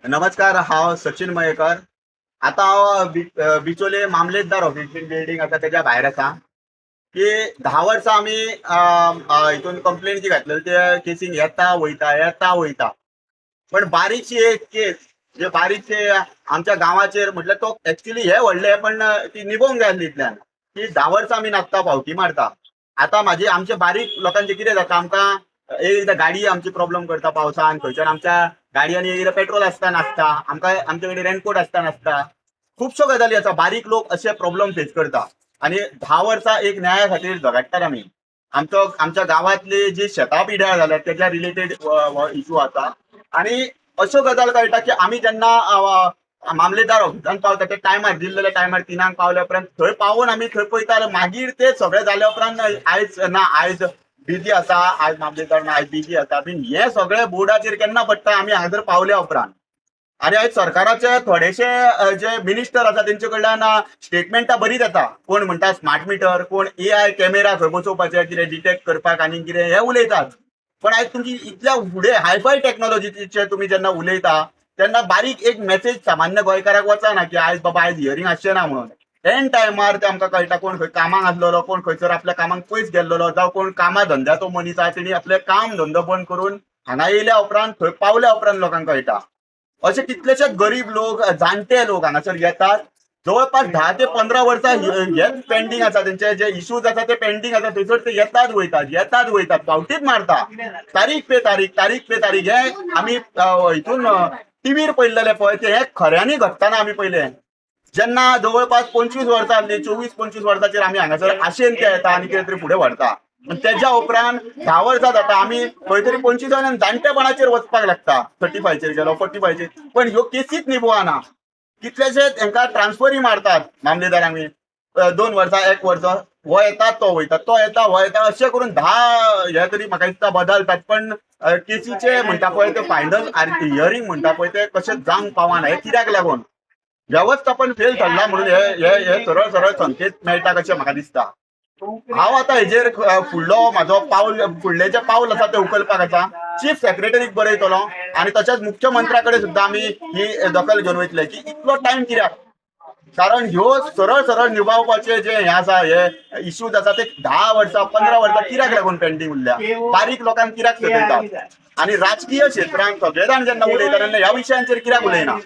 नमस्कार, हांव सचिन मयेकर. आता हांव बिचोले मामलेदार ऑफिस बिल्डिंग आसा त्याच्या भायर आसा की 10 वर्सां आमी हितून कंप्लेन जी घातलेली ते केसीन येता वयता. पण बारीकशी एक केस जे बारीकशे आमच्या गांवाचेर म्हटल्यार तो एक्चुअली हे व्हडले पण ती निभोवंक जाय आसलीतल्यान की 10 वर्सां आमी नाचता फावटी मारता. आता आमचे बारीक लोकांचे कितें जाता आमकां एकदां गाडी आमची प्रॉब्लेम करता पावसान खंयच्यान आमच्या गाडयांनी एकदां पेट्रोल आसता नासता आमकां आमचे कडेन रेनकोट आसता नासता. खुबश्यो गजाली आसा बारीक लोक असे प्रॉब्लेम फेस करता आणि 10 वर्सां एक न्याया खातीर झगडटात आमी. आमच्या गांवांतली जी शेतां पिड्यार जाल्यात त्याच्या रिलेटेड इशू आसा आणि अश्यो गजाल कळटा की आमी जेन्ना मामलेदार ऑफिसान पावता ते टायमार दिल्लेल्या टायमार 3 पावल्या उपरांत थंय पावून आमी थंय पळयता मागीर ते सगळें जाल्या उपरांत आयज बिजी आसा आयज मामलेदार ना आयज बिजी आसा बीन हे सगळें बोर्डाचेर केन्ना पडटा आमी हांगासर पावल्या उपरांत. आणि आयज सरकाराचे थोडेशे जे मिनिस्टर आसा तेंचे कडल्यान स्टेटमेंटां बरीच येता. कोण म्हणटा स्मार्ट मिटर, कोण AI कॅमेरा थंय बसोवपाचे कितें डिटेक्ट करपाक आनी कितें हे उलयतात. पण आयज तुमची इतल्या फुडें हायफाय टेक्नॉलॉजीचे तुमी जेन्ना उलयता तेन्ना बारीक एक मेसेज सामान्य गोंयकाराक वचना की आयज बाबा आयज हियरींग आसचें ना म्हणून. एन टायमार ते आमकां कळटा कोण खंय कामाक आसलेलो, कोण खंयसर आपल्या कामाक पयस गेल्लो, जावं कोण कामा धंद्याचो मनीस आसा तेणी आपलें काम धंदो बंद करून हांगा येयल्या उपरांत थंय पावल्या उपरांत लोकांक कळटा. असे कितलेशेच गरीब लोक जाणटे लोक हांगासर येतात. जवळपास 10 ते 15 वर्सां हेच पेंडिंग आसा त्यांचे जे इश्यूज आसा ते पेंडिंग आसा थंयसर ते येतात वयतात फावटीच मारता. तारीख हे आमी हितून टीव्हीर पळयल्लेले पळय ते हे खऱ्यांनी घडटना आमी पळयलें. जेन्ना जवळपास 25 वर्सां जाल्ली 24-25 वर्सांचेर आमी हांगासर आशेन ते येता आनी कितें तरी फुडें व्हरता. त्याच्या उपरांत 10 वर्सां जाता आमी खंय तरी 25 जाणटेपणाचेर वचपाक लागता 35चेर गेलो 45चेर पण ह्यो केसीच निभवना. कितलेशे तांकां ट्रान्सफरी मारतात मामलेदारांनी 2 वर्सां 1 वर्स हो येता तो वयता तो येता हो येता अशें करून 10 हे तरी म्हाका दिसता बदलतात पण केसीचे म्हणटा पळय ते फायनल हियरींग म्हणटा पळय ते कशें जावंक पावना. हे कित्याक लागून व्यवस्थापन फेल ठरला म्हणून हे सरळ सरळ संकेत मेळटा कशें म्हाका दिसता. हांव आतां हेजेर फुडलो म्हाजो फुडलें जे पावल आसा ते उखलपाक आसा चीफ सेक्रेटरीक बरयतलो आणि तशेंच मुख्यमंत्र्या कडेन सुद्दां आमी ही दखल घेवन वयतले की इतलो टायम कित्याक. कारण ह्यो सरळ सरळ निभावपाचे जे हे आसा हे इश्यूज आसा ते 10 वर्सां 15 वर्सां कित्याक लागून पेंडिंग उरल्या. बारीक लोकांक कित्याक सतयतात आणि राजकीय क्षेत्रांत सगळे जाण जेन्ना उलयता तेन्ना ह्या विशयांचेर कित्याक उलयना.